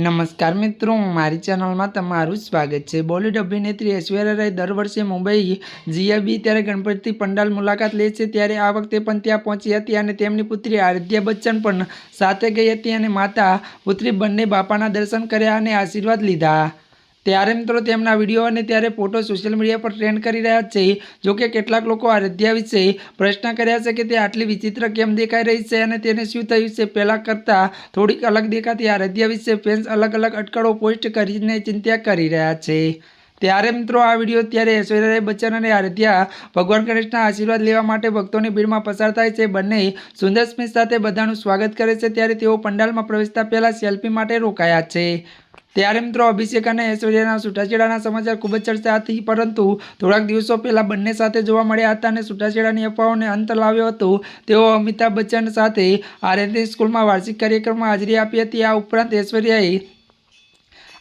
નમસ્કાર મિત્રો, મારી ચેનલમાં તમારું સ્વાગત છે। બોલિવૂડ અભિનેત્રી ઐશ્વર્યા રાય દર વર્ષે મુંબઈ જીઆઈબી ત્યારે ગણપતિ પંડાલ મુલાકાત લે છે, ત્યારે આ વખતે પણ ત્યાં પહોંચી હતી અને તેમની પુત્રી આરાધ્યા બચ્ચન પણ સાથે ગઈ હતી અને માતા પુત્રી બંને બાપાના દર્શન કર્યા અને આશીર્વાદ લીધા। ત્યારે મિત્રો તેમના વિડીયો અને ત્યારે ફોટો સોશિયલ મીડિયા પર ટ્રેન્ડ કરી રહ્યા છે। જોકે કેટલાક લોકો આરાધ્યા વિશે પ્રશ્ન કર્યા છે કે તે આટલી વિચિત્ર કેમ દેખાઈ રહી છે અને તેને શું થયું છે। પહેલાં કરતાં થોડીક અલગ દેખાતી આરાધ્યા વિશે ફેન્સ અલગ અલગ અટકળો પોસ્ટ કરીને ચિંતા કરી રહ્યા છે। ત્યારે મિત્રો આ વિડીયો ત્યારે ઐશ્વર્યા રાય બચ્ચન અને આરાધ્યા ભગવાન ગણેશના આશીર્વાદ લેવા માટે ભક્તોની ભીડમાં પસાર થાય છે। બંને સુંદર સ્મિત સાથે બધાનું સ્વાગત કરે છે, ત્યારે તેઓ પંડાલમાં પ્રવેશતા પહેલા સેલ્ફી માટે રોકાયા છે। ત્યારે મિત્રો અભિષેક અને ઐશ્વર્યાના છૂટાછેડાના સમાચાર ખૂબ જ ચર્ચા હતી, પરંતુ થોડાક દિવસો પહેલા બંને સાથે જોવા મળ્યા હતા અને છૂટાછેડાની અફવાઓને અંત લાવ્યો હતો। તેઓ અમિતાભ બચ્ચન સાથે આરએનટી સ્કૂલમાં વાર્ષિક કાર્યક્રમમાં હાજરી આપી હતી। આ ઉપરાંત ઐશ્વર્યાએ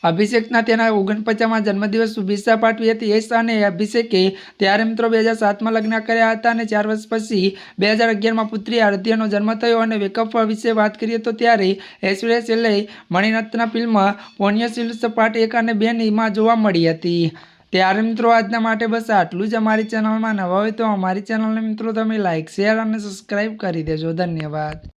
અભિષેકના તેના 49મા જન્મદિવસ શુભેચ્છા પાઠવી હતી। યશ અને અભિષેકે ત્યારે મિત્રો 2007માં લગ્ન કર્યા હતા અને 4 વર્ષ પછી 2011માં પુત્રી આરાધ્યાનો જન્મ થયો અને વેકઅપ વિશે વાત કરીએ તો ત્યારે ઐશ્વર્યા છેલ્લે મણિરત્ન ફિલ્મ પોન્નિયિન સેલ્વન પાર્ટ 1 અને 2માં જોવા મળી હતી। ત્યારે મિત્રો આજના માટે બસ આટલું જ। અમારી ચેનલમાં નવા હોય તો અમારી ચેનલને મિત્રો તમે લાઇક, શેર અને સબસ્ક્રાઈબ કરી દેજો। ધન્યવાદ।